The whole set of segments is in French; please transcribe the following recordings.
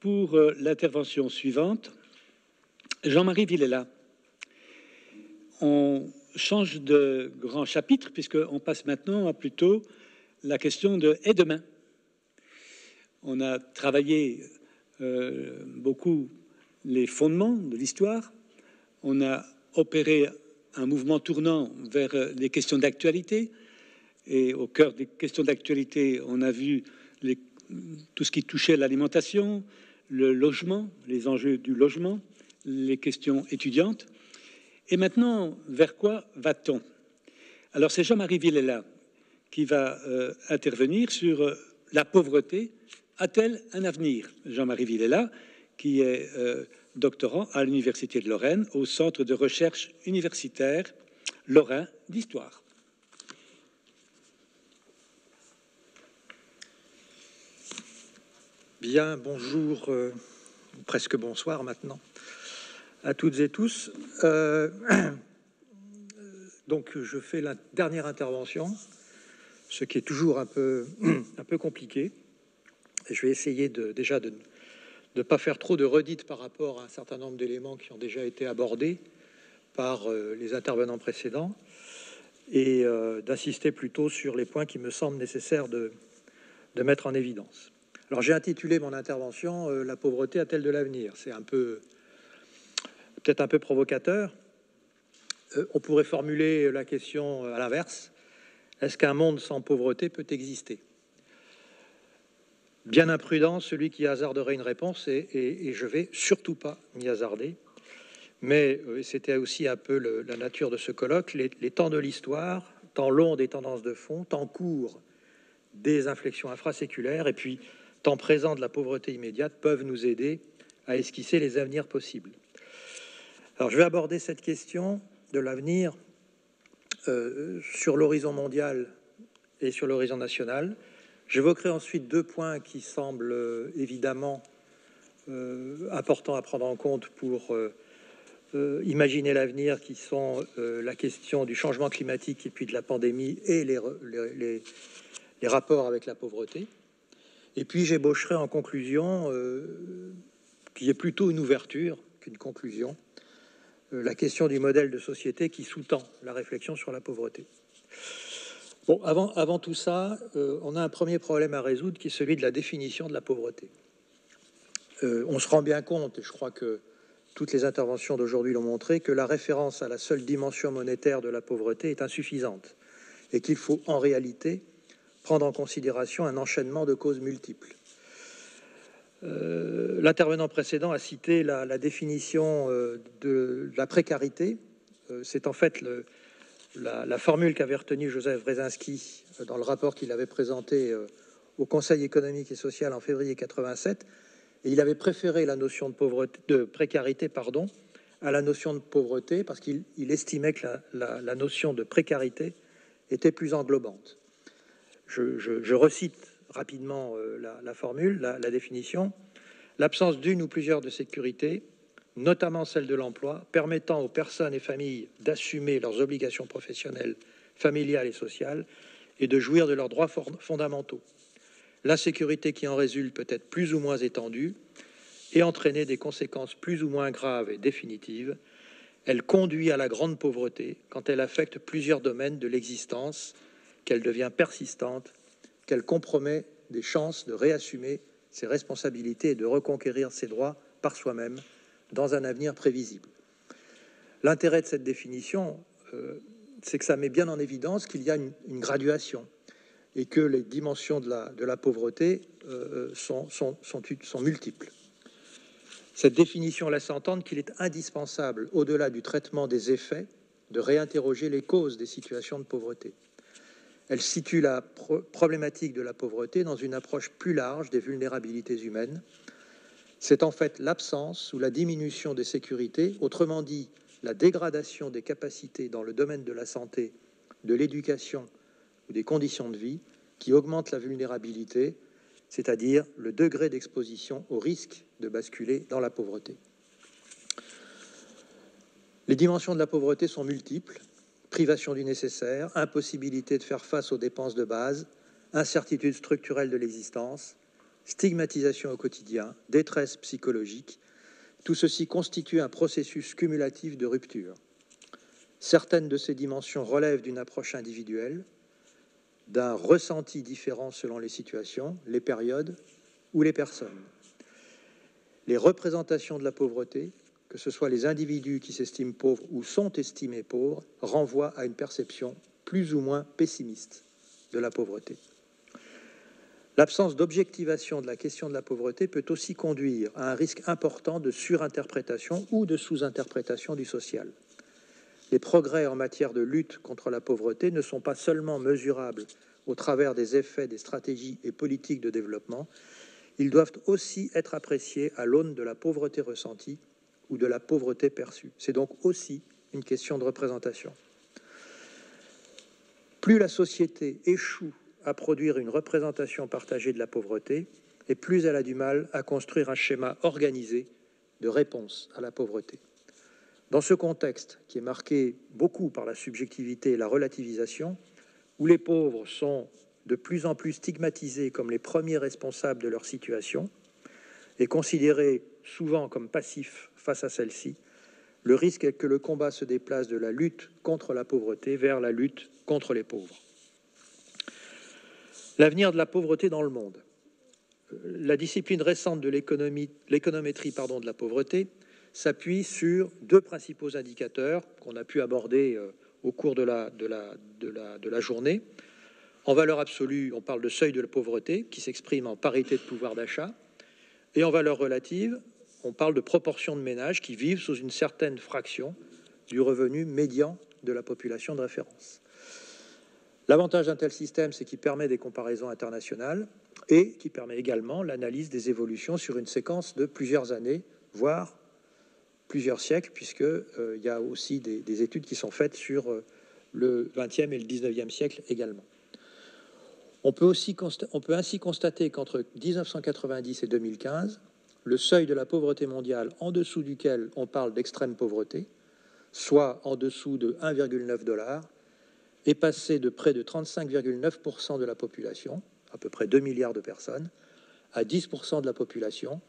pour l'intervention suivante. Jean-Marie Villela. On change de grand chapitre puisqu'on passe maintenant à plutôt la question de « et demain ». On a travaillé beaucoup les fondements de l'histoire. On a opéré un mouvement tournant vers les questions d'actualité. Et au cœur des questions d'actualité, on a vu tout ce qui touchait l'alimentation, le logement, les enjeux du logement, les questions étudiantes. Et maintenant, vers quoi va-t-on? Alors, c'est Jean-Marie Villela qui va intervenir sur la pauvreté. A-t-elle un avenir? Jean-Marie Villela, qui est doctorant à l'Université de Lorraine, au Centre de recherche universitaire lorrain d'histoire. Bien, bonjour, presque bonsoir maintenant, à toutes et tous. Donc, je fais la dernière intervention, ce qui est toujours un peu compliqué. Et je vais essayer déjà de ne pas faire trop de redites par rapport à un certain nombre d'éléments qui ont déjà été abordés par les intervenants précédents et d'insister plutôt sur les points qui me semblent nécessaires de mettre en évidence. Alors, j'ai intitulé mon intervention « La pauvreté a-t-elle de l'avenir ?» C'est peut-être un peu provocateur. On pourrait formuler la question à l'inverse. Est-ce qu'un monde sans pauvreté peut exister? Bien imprudent, celui qui hasarderait une réponse, et je vais surtout pas m'y hasarder. Mais c'était aussi un peu la nature de ce colloque. Les temps de l'histoire, temps long des tendances de fond, temps court des inflexions infraséculaires, et puis temps présent de la pauvreté immédiate peuvent nous aider à esquisser les avenirs possibles. Alors, je vais aborder cette question de l'avenir sur l'horizon mondial et sur l'horizon national. J'évoquerai ensuite deux points qui semblent évidemment importants à prendre en compte pour imaginer l'avenir, qui sont la question du changement climatique et puis de la pandémie et les rapports avec la pauvreté. Et puis j'ébaucherai en conclusion, qui est plutôt une ouverture qu'une conclusion, la question du modèle de société qui sous-tend la réflexion sur la pauvreté. Bon, avant tout ça, on a un premier problème à résoudre qui est celui de la définition de la pauvreté. On se rend bien compte, et je crois que toutes les interventions d'aujourd'hui l'ont montré, que la référence à la seule dimension monétaire de la pauvreté est insuffisante et qu'il faut en réalité prendre en considération un enchaînement de causes multiples. L'intervenant précédent a cité la définition de la précarité. C'est en fait la formule qu'avait retenue Joseph Brzezinski dans le rapport qu'il avait présenté au Conseil économique et social en février 87. Et il avait préféré la notion de précarité à la notion de pauvreté parce qu'il estimait que la notion de précarité était plus englobante. Je recite rapidement la formule, la définition. L'absence d'une ou plusieurs de sécurité, notamment celle de l'emploi, permettant aux personnes et familles d'assumer leurs obligations professionnelles, familiales et sociales et de jouir de leurs droits fondamentaux. L'insécurité qui en résulte peut être plus ou moins étendue et entraîner des conséquences plus ou moins graves et définitives. Elle conduit à la grande pauvreté quand elle affecte plusieurs domaines de l'existence, qu'elle devient persistante, qu'elle compromet des chances de réassumer ses responsabilités et de reconquérir ses droits par soi-même dans un avenir prévisible. L'intérêt de cette définition, c'est que ça met bien en évidence qu'il y a une graduation et que les dimensions de la pauvreté sont multiples. Cette définition laisse entendre qu'il est indispensable, au-delà du traitement des effets, de réinterroger les causes des situations de pauvreté. Elle situe la problématique de la pauvreté dans une approche plus large des vulnérabilités humaines. C'est en fait l'absence ou la diminution des sécurités, autrement dit la dégradation des capacités dans le domaine de la santé, de l'éducation ou des conditions de vie, qui augmente la vulnérabilité, c'est-à-dire le degré d'exposition au risque de basculer dans la pauvreté. Les dimensions de la pauvreté sont multiples. Privation du nécessaire, impossibilité de faire face aux dépenses de base, incertitude structurelle de l'existence, stigmatisation au quotidien, détresse psychologique, tout ceci constitue un processus cumulatif de rupture. Certaines de ces dimensions relèvent d'une approche individuelle, d'un ressenti différent selon les situations, les périodes ou les personnes. Les représentations de la pauvreté, que ce soit les individus qui s'estiment pauvres ou sont estimés pauvres, renvoient à une perception plus ou moins pessimiste de la pauvreté. L'absence d'objectivation de la question de la pauvreté peut aussi conduire à un risque important de surinterprétation ou de sous-interprétation du social. Les progrès en matière de lutte contre la pauvreté ne sont pas seulement mesurables au travers des effets des stratégies et politiques de développement, ils doivent aussi être appréciés à l'aune de la pauvreté ressentie ou de la pauvreté perçue. C'est donc aussi une question de représentation. Plus la société échoue à produire une représentation partagée de la pauvreté, et plus elle a du mal à construire un schéma organisé de réponse à la pauvreté. Dans ce contexte, qui est marqué beaucoup par la subjectivité et la relativisation, où les pauvres sont de plus en plus stigmatisés comme les premiers responsables de leur situation et considérés souvent comme passifs face à celle-ci, le risque est que le combat se déplace de la lutte contre la pauvreté vers la lutte contre les pauvres. L'avenir de la pauvreté dans le monde. La discipline récente de l'économétrie de la pauvreté s'appuie sur deux principaux indicateurs qu'on a pu aborder au cours de la journée. En valeur absolue, on parle de seuil de la pauvreté qui s'exprime en parité de pouvoir d'achat. Et en valeur relative, on parle de proportion de ménages qui vivent sous une certaine fraction du revenu médian de la population de référence. L'avantage d'un tel système, c'est qu'il permet des comparaisons internationales et qui permet également l'analyse des évolutions sur une séquence de plusieurs années, voire plusieurs siècles, puisqu'il y a aussi des études qui sont faites sur le XXe et le XIXe siècle également. On peut ainsi constater qu'entre 1990 et 2015, le seuil de la pauvreté mondiale en dessous duquel on parle d'extrême pauvreté, soit en dessous de 1,9 $, est passé de près de 35,9% de la population, à peu près 2 milliards de personnes, à 10% de la population,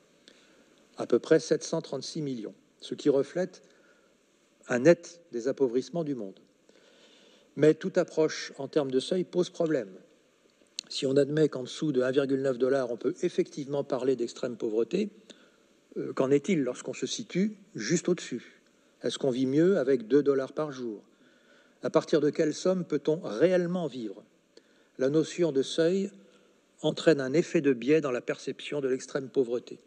à peu près 736 millions, ce qui reflète un net désappauvrissement du monde. Mais toute approche en termes de seuil pose problème. Si on admet qu'en dessous de 1,9 $, on peut effectivement parler d'extrême pauvreté, qu'en est-il lorsqu'on se situe juste au-dessus? Est-ce qu'on vit mieux avec 2 $ par jour? À partir de quelle somme peut-on réellement vivre? La notion de seuil entraîne un effet de biais dans la perception de l'extrême pauvreté.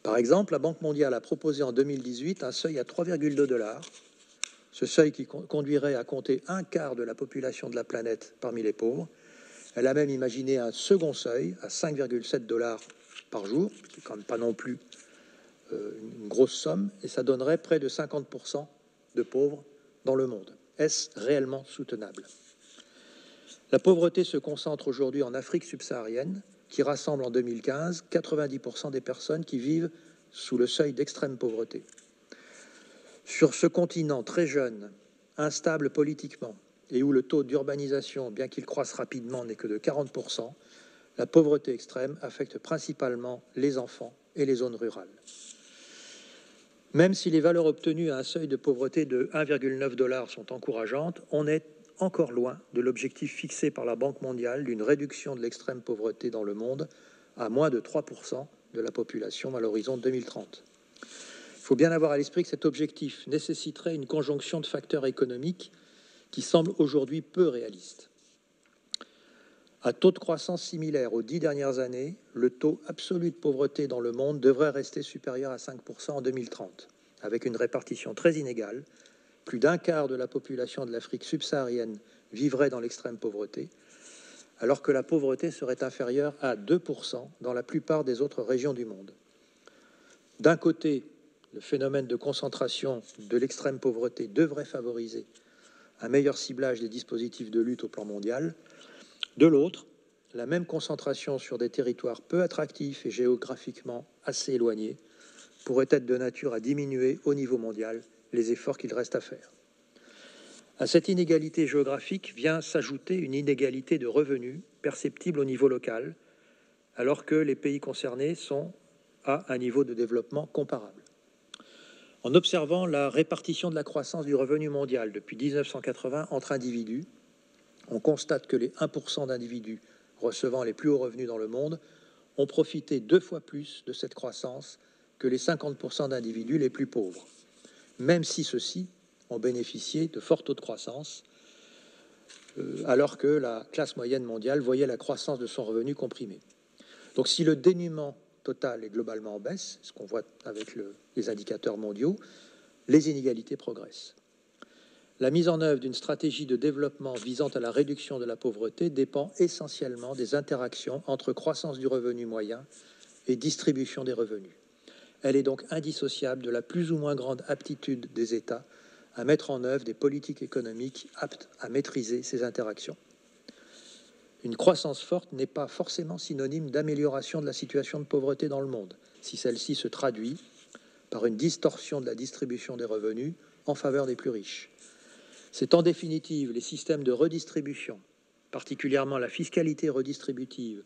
Par exemple, la Banque mondiale a proposé en 2018 un seuil à 3,2 $. Ce seuil qui conduirait à compter un quart de la population de la planète parmi les pauvres. Elle a même imaginé un second seuil à 5,7 $ par jour, ce qui n'est quand même pas non plus une grosse somme, et ça donnerait près de 50% de pauvres dans le monde. Est-ce réellement soutenable? La pauvreté se concentre aujourd'hui en Afrique subsaharienne, qui rassemble en 2015 90% des personnes qui vivent sous le seuil d'extrême pauvreté. Sur ce continent très jeune, instable politiquement, et où le taux d'urbanisation, bien qu'il croisse rapidement, n'est que de 40%, la pauvreté extrême affecte principalement les enfants et les zones rurales. Même si les valeurs obtenues à un seuil de pauvreté de 1,9 $ sont encourageantes, on est encore loin de l'objectif fixé par la Banque mondiale d'une réduction de l'extrême pauvreté dans le monde à moins de 3% de la population à l'horizon 2030. Il faut bien avoir à l'esprit que cet objectif nécessiterait une conjonction de facteurs économiques qui semble aujourd'hui peu réaliste. À taux de croissance similaire aux 10 dernières années, le taux absolu de pauvreté dans le monde devrait rester supérieur à 5% en 2030, avec une répartition très inégale. Plus d'un quart de la population de l'Afrique subsaharienne vivrait dans l'extrême pauvreté, alors que la pauvreté serait inférieure à 2% dans la plupart des autres régions du monde. D'un côté, le phénomène de concentration de l'extrême pauvreté devrait favoriser un meilleur ciblage des dispositifs de lutte au plan mondial. De l'autre, la même concentration sur des territoires peu attractifs et géographiquement assez éloignés pourrait être de nature à diminuer au niveau mondial les efforts qu'il reste à faire. À cette inégalité géographique vient s'ajouter une inégalité de revenus perceptible au niveau local, alors que les pays concernés sont à un niveau de développement comparable. En observant la répartition de la croissance du revenu mondial depuis 1980 entre individus, on constate que les 1% d'individus recevant les plus hauts revenus dans le monde ont profité 2 fois plus de cette croissance que les 50% d'individus les plus pauvres, même si ceux-ci ont bénéficié de forts taux de croissance, alors que la classe moyenne mondiale voyait la croissance de son revenu comprimée. Donc si le dénuement total est globalement en baisse, ce qu'on voit avec les indicateurs mondiaux, les inégalités progressent. La mise en œuvre d'une stratégie de développement visant à la réduction de la pauvreté dépend essentiellement des interactions entre croissance du revenu moyen et distribution des revenus. Elle est donc indissociable de la plus ou moins grande aptitude des États à mettre en œuvre des politiques économiques aptes à maîtriser ces interactions. Une croissance forte n'est pas forcément synonyme d'amélioration de la situation de pauvreté dans le monde, si celle-ci se traduit par une distorsion de la distribution des revenus en faveur des plus riches. C'est en définitive les systèmes de redistribution, particulièrement la fiscalité redistributive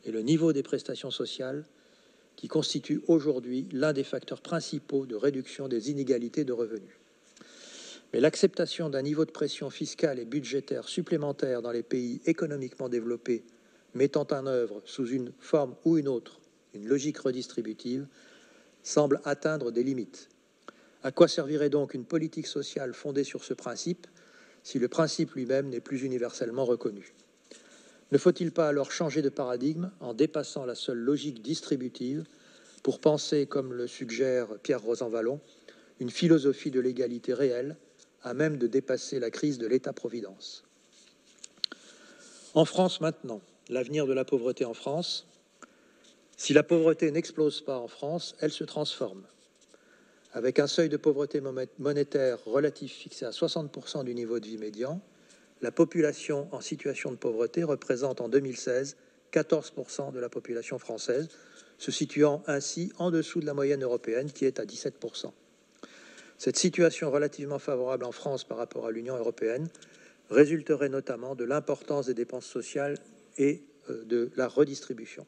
et le niveau des prestations sociales, qui constituent aujourd'hui l'un des facteurs principaux de réduction des inégalités de revenus. Mais l'acceptation d'un niveau de pression fiscale et budgétaire supplémentaire dans les pays économiquement développés, mettant en œuvre sous une forme ou une autre une logique redistributive, semble atteindre des limites. À quoi servirait donc une politique sociale fondée sur ce principe si le principe lui-même n'est plus universellement reconnu? Ne faut-il pas alors changer de paradigme en dépassant la seule logique distributive pour penser, comme le suggère Pierre Rosanvallon, une philosophie de l'égalité réelle à même de dépasser la crise de l'État-providence? En France maintenant, l'avenir de la pauvreté en France, si la pauvreté n'explose pas en France, elle se transforme. Avec un seuil de pauvreté monétaire relatif fixé à 60% du niveau de vie médian, la population en situation de pauvreté représente en 2016 14% de la population française, se situant ainsi en dessous de la moyenne européenne qui est à 17%. Cette situation relativement favorable en France par rapport à l'Union européenne résulterait notamment de l'importance des dépenses sociales et de la redistribution.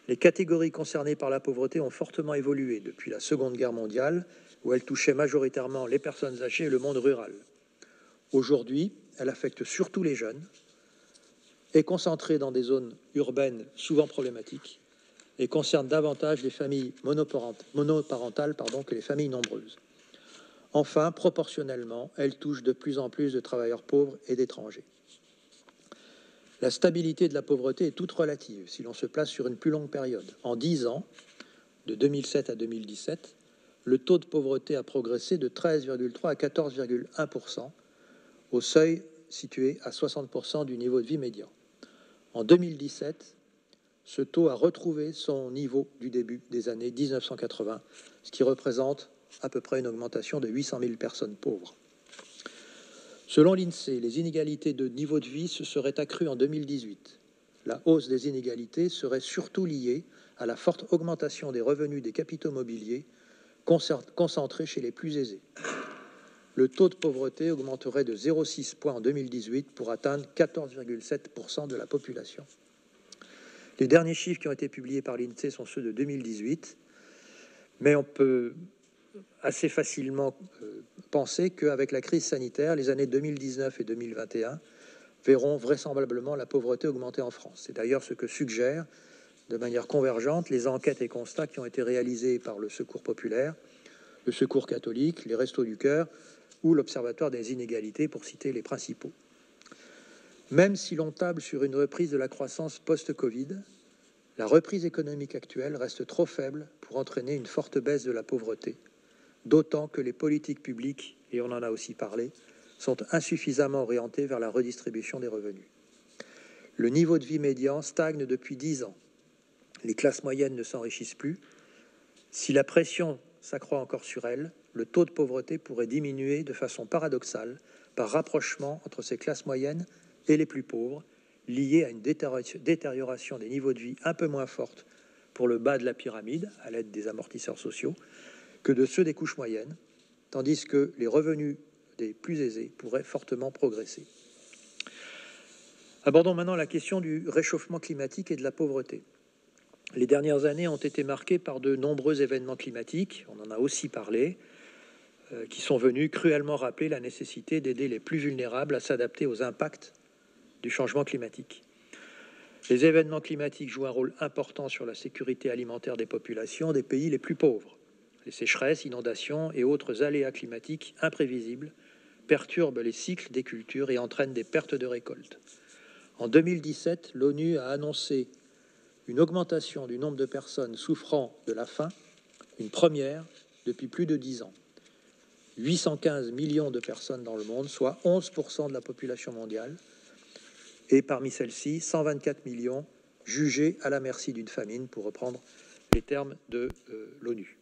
Les catégories concernées par la pauvreté ont fortement évolué depuis la Seconde Guerre mondiale, où elle touchait majoritairement les personnes âgées et le monde rural. Aujourd'hui, elle affecte surtout les jeunes, est concentrée dans des zones urbaines souvent problématiques et concerne davantage les familles monoparentales que les familles nombreuses. Enfin, proportionnellement, elle touche de plus en plus de travailleurs pauvres et d'étrangers. La stabilité de la pauvreté est toute relative si l'on se place sur une plus longue période. En 10 ans, de 2007 à 2017, le taux de pauvreté a progressé de 13,3 à 14,1%, au seuil situé à 60% du niveau de vie médian. En 2017, ce taux a retrouvé son niveau du début des années 1980, ce qui représente à peu près une augmentation de 800 000 personnes pauvres. Selon l'INSEE, les inégalités de niveau de vie se seraient accrues en 2018. La hausse des inégalités serait surtout liée à la forte augmentation des revenus des capitaux mobiliers concentrés chez les plus aisés. Le taux de pauvreté augmenterait de 0,6 points en 2018 pour atteindre 14,7% de la population. Les derniers chiffres qui ont été publiés par l'INSEE sont ceux de 2018, mais on peut assez facilement penser qu'avec la crise sanitaire, les années 2019 et 2021 verront vraisemblablement la pauvreté augmenter en France. C'est d'ailleurs ce que suggèrent de manière convergente les enquêtes et constats qui ont été réalisés par le Secours populaire, le Secours catholique, les Restos du Cœur ou l'Observatoire des inégalités, pour citer les principaux. Même si l'on table sur une reprise de la croissance post-Covid, la reprise économique actuelle reste trop faible pour entraîner une forte baisse de la pauvreté, d'autant que les politiques publiques, et on en a aussi parlé, sont insuffisamment orientées vers la redistribution des revenus. Le niveau de vie médian stagne depuis 10 ans. Les classes moyennes ne s'enrichissent plus. Si la pression s'accroît encore sur elles, le taux de pauvreté pourrait diminuer de façon paradoxale par rapprochement entre ces classes moyennes et les plus pauvres, liées à une détérioration des niveaux de vie un peu moins forte pour le bas de la pyramide, à l'aide des amortisseurs sociaux, que de ceux des couches moyennes, tandis que les revenus des plus aisés pourraient fortement progresser. Abordons maintenant la question du réchauffement climatique et de la pauvreté. Les dernières années ont été marquées par de nombreux événements climatiques, on en a aussi parlé, qui sont venus cruellement rappeler la nécessité d'aider les plus vulnérables à s'adapter aux impacts du changement climatique. Les événements climatiques jouent un rôle important sur la sécurité alimentaire des populations des pays les plus pauvres. Les sécheresses, inondations et autres aléas climatiques imprévisibles perturbent les cycles des cultures et entraînent des pertes de récoltes. En 2017, l'ONU a annoncé une augmentation du nombre de personnes souffrant de la faim, une première depuis plus de 10 ans. 815 millions de personnes dans le monde, soit 11% de la population mondiale, et parmi celles-ci, 124 millions jugés à la merci d'une famine, pour reprendre les termes de l'ONU.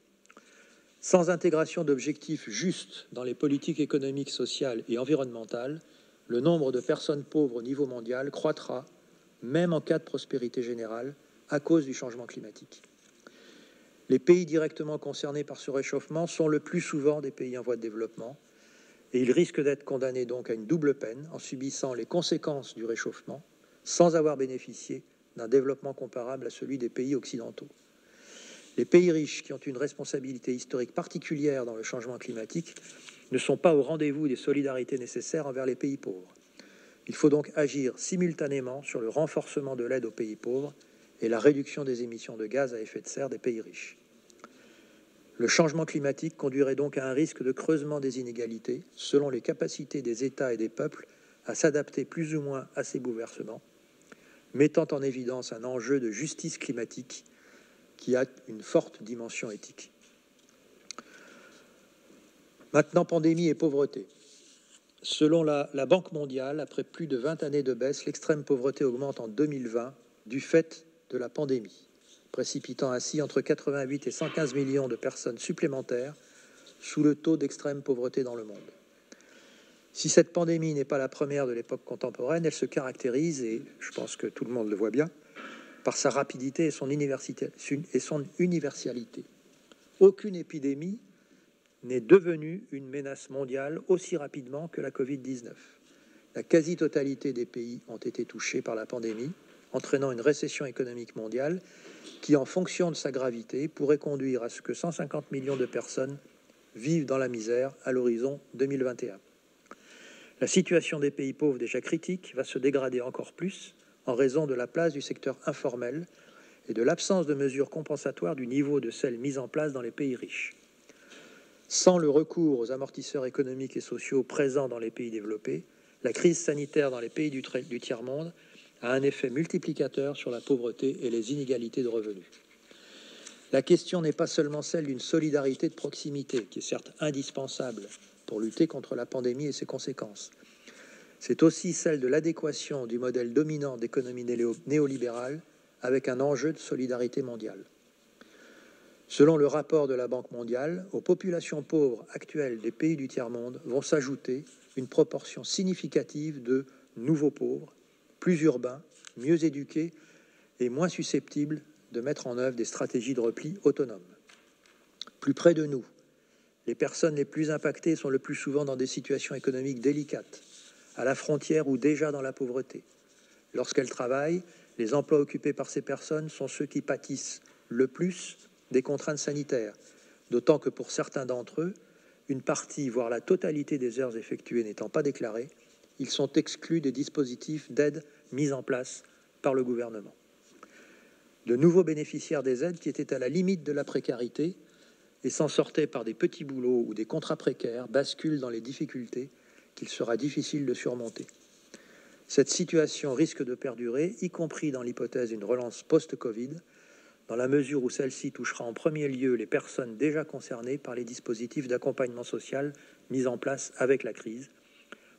Sans intégration d'objectifs justes dans les politiques économiques, sociales et environnementales, le nombre de personnes pauvres au niveau mondial croîtra, même en cas de prospérité générale, à cause du changement climatique. Les pays directement concernés par ce réchauffement sont le plus souvent des pays en voie de développement, et ils risquent d'être condamnés donc à une double peine en subissant les conséquences du réchauffement sans avoir bénéficié d'un développement comparable à celui des pays occidentaux. Les pays riches, qui ont une responsabilité historique particulière dans le changement climatique, ne sont pas au rendez-vous des solidarités nécessaires envers les pays pauvres. Il faut donc agir simultanément sur le renforcement de l'aide aux pays pauvres et la réduction des émissions de gaz à effet de serre des pays riches. Le changement climatique conduirait donc à un risque de creusement des inégalités selon les capacités des États et des peuples à s'adapter plus ou moins à ces bouleversements, mettant en évidence un enjeu de justice climatique qui a une forte dimension éthique. Maintenant, pandémie et pauvreté. Selon la Banque mondiale, après plus de 20 années de baisse, l'extrême pauvreté augmente en 2020 du fait de la pandémie, précipitant ainsi entre 88 et 115 millions de personnes supplémentaires sous le taux d'extrême pauvreté dans le monde. Si cette pandémie n'est pas la première de l'époque contemporaine, elle se caractérise, et je pense que tout le monde le voit bien, par sa rapidité et son universalité. Aucune épidémie n'est devenue une menace mondiale aussi rapidement que la Covid-19. La quasi-totalité des pays ont été touchés par la pandémie, entraînant une récession économique mondiale qui, en fonction de sa gravité, pourrait conduire à ce que 150 millions de personnes vivent dans la misère à l'horizon 2021. La situation des pays pauvres déjà critique va se dégrader encore plus en raison de la place du secteur informel et de l'absence de mesures compensatoires du niveau de celles mises en place dans les pays riches. Sans le recours aux amortisseurs économiques et sociaux présents dans les pays développés, la crise sanitaire dans les pays du tiers-monde a un effet multiplicateur sur la pauvreté et les inégalités de revenus. La question n'est pas seulement celle d'une solidarité de proximité, qui est certes indispensable pour lutter contre la pandémie et ses conséquences. C'est aussi celle de l'adéquation du modèle dominant d'économie néolibérale avec un enjeu de solidarité mondiale. Selon le rapport de la Banque mondiale, aux populations pauvres actuelles des pays du tiers-monde vont s'ajouter une proportion significative de nouveaux pauvres, plus urbains, mieux éduqués et moins susceptibles de mettre en œuvre des stratégies de repli autonomes. Plus près de nous, les personnes les plus impactées sont le plus souvent dans des situations économiques délicates, à la frontière ou déjà dans la pauvreté. Lorsqu'elles travaillent, les emplois occupés par ces personnes sont ceux qui pâtissent le plus des contraintes sanitaires, d'autant que pour certains d'entre eux, une partie, voire la totalité des heures effectuées n'étant pas déclarées, ils sont exclus des dispositifs d'aide mis en place par le gouvernement. De nouveaux bénéficiaires des aides qui étaient à la limite de la précarité et s'en sortaient par des petits boulots ou des contrats précaires basculent dans les difficultés qu'il sera difficile de surmonter. Cette situation risque de perdurer, y compris dans l'hypothèse d'une relance post-Covid, dans la mesure où celle-ci touchera en premier lieu les personnes déjà concernées par les dispositifs d'accompagnement social mis en place avec la crise,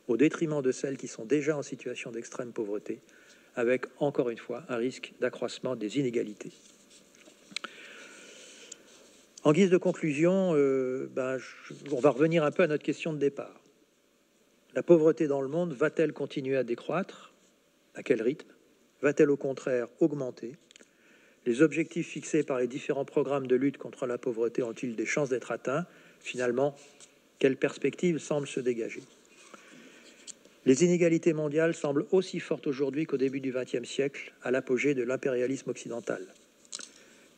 au détriment de celles qui sont déjà en situation d'extrême pauvreté, avec, encore une fois, un risque d'accroissement des inégalités. En guise de conclusion, on va revenir un peu à notre question de départ. La pauvreté dans le monde va-t-elle continuer à décroître? À quel rythme? Va-t-elle au contraire augmenter? Les objectifs fixés par les différents programmes de lutte contre la pauvreté ont-ils des chances d'être atteints? Finalement, quelle perspective semble se dégager? Les inégalités mondiales semblent aussi fortes aujourd'hui qu'au début du XXe siècle, à l'apogée de l'impérialisme occidental.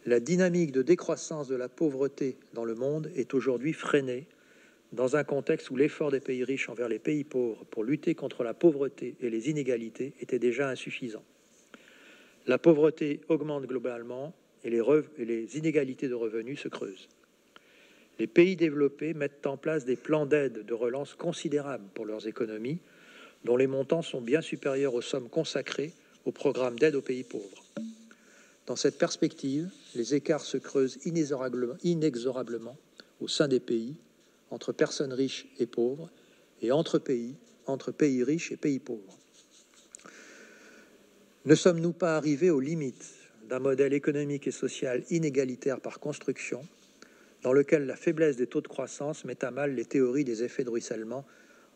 La dynamique de décroissance de la pauvreté dans le monde est aujourd'hui freinée dans un contexte où l'effort des pays riches envers les pays pauvres pour lutter contre la pauvreté et les inégalités était déjà insuffisant. La pauvreté augmente globalement et les inégalités de revenus se creusent. Les pays développés mettent en place des plans d'aide de relance considérables pour leurs économies, dont les montants sont bien supérieurs aux sommes consacrées au programme d'aide aux pays pauvres. Dans cette perspective, les écarts se creusent inexorablement au sein des pays, entre personnes riches et pauvres, et entre pays riches et pays pauvres. Ne sommes-nous pas arrivés aux limites d'un modèle économique et social inégalitaire par construction, dans lequel la faiblesse des taux de croissance met à mal les théories des effets de ruissellement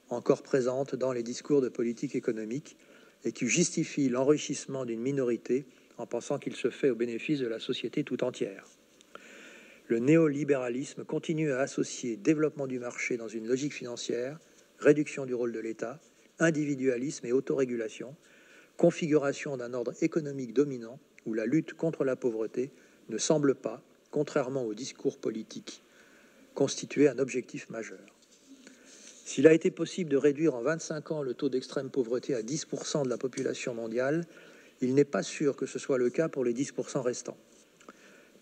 encore présentes dans les discours de politique économique et qui justifient l'enrichissement d'une minorité en pensant qu'il se fait au bénéfice de la société tout entière. Le néolibéralisme continue à associer développement du marché dans une logique financière, réduction du rôle de l'État, individualisme et autorégulation, configuration d'un ordre économique dominant où la lutte contre la pauvreté ne semble pas, contrairement au discours politique, constituer un objectif majeur. S'il a été possible de réduire en 25 ans le taux d'extrême pauvreté à 10% de la population mondiale, il n'est pas sûr que ce soit le cas pour les 10% restants.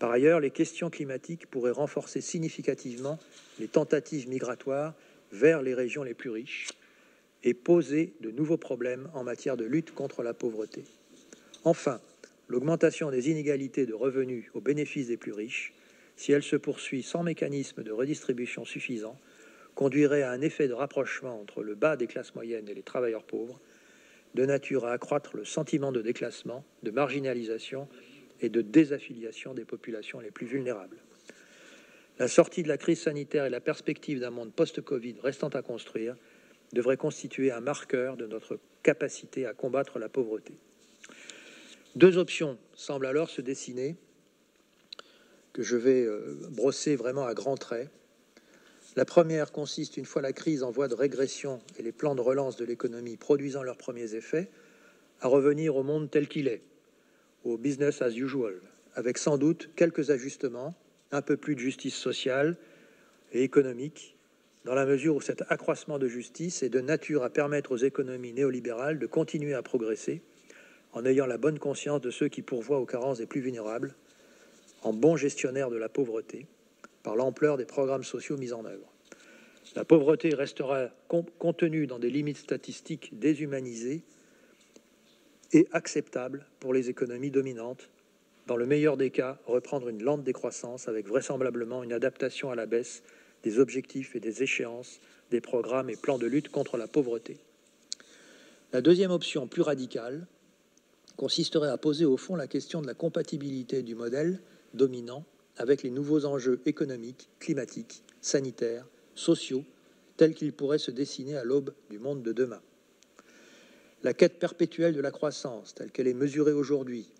Par ailleurs, les questions climatiques pourraient renforcer significativement les tentatives migratoires vers les régions les plus riches et poser de nouveaux problèmes en matière de lutte contre la pauvreté. Enfin, l'augmentation des inégalités de revenus au bénéfice des plus riches, si elle se poursuit sans mécanisme de redistribution suffisant, conduirait à un effet de rapprochement entre le bas des classes moyennes et les travailleurs pauvres, de nature à accroître le sentiment de déclassement, de marginalisation et de désaffiliation des populations les plus vulnérables. La sortie de la crise sanitaire et la perspective d'un monde post-Covid restant à construire devraient constituer un marqueur de notre capacité à combattre la pauvreté. Deux options semblent alors se dessiner, que je vais brosser vraiment à grands traits. La première consiste, une fois la crise en voie de régression et les plans de relance de l'économie produisant leurs premiers effets, à revenir au monde tel qu'il est, au business as usual, avec sans doute quelques ajustements, un peu plus de justice sociale et économique, dans la mesure où cet accroissement de justice est de nature à permettre aux économies néolibérales de continuer à progresser en ayant la bonne conscience de ceux qui pourvoient aux carences des plus vulnérables, en bons gestionnaires de la pauvreté, par l'ampleur des programmes sociaux mis en œuvre. La pauvreté restera contenue dans des limites statistiques déshumanisées et acceptables pour les économies dominantes. Dans le meilleur des cas, reprendre une lente décroissance avec vraisemblablement une adaptation à la baisse des objectifs et des échéances des programmes et plans de lutte contre la pauvreté. La deuxième option, plus radicale, consisterait à poser au fond la question de la compatibilité du modèle dominant avec les nouveaux enjeux économiques, climatiques, sanitaires, sociaux, tels qu'ils pourraient se dessiner à l'aube du monde de demain. La quête perpétuelle de la croissance, telle qu'elle est mesurée aujourd'hui,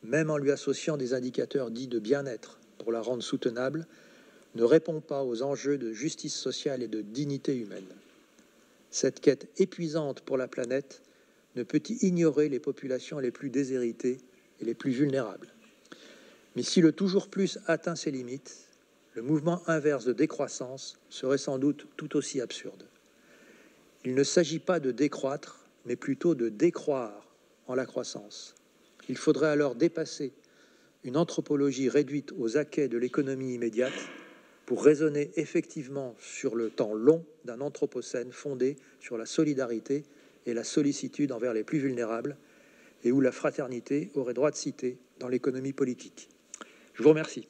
même en lui associant des indicateurs dits de bien-être pour la rendre soutenable, ne répond pas aux enjeux de justice sociale et de dignité humaine. Cette quête épuisante pour la planète ne peut ignorer les populations les plus déshéritées et les plus vulnérables. Mais si le toujours plus atteint ses limites, le mouvement inverse de décroissance serait sans doute tout aussi absurde. Il ne s'agit pas de décroître, mais plutôt de décroire en la croissance. Il faudrait alors dépasser une anthropologie réduite aux acquêts de l'économie immédiate pour raisonner effectivement sur le temps long d'un anthropocène fondé sur la solidarité et la sollicitude envers les plus vulnérables, et où la fraternité aurait droit de cité dans l'économie politique. Je vous remercie.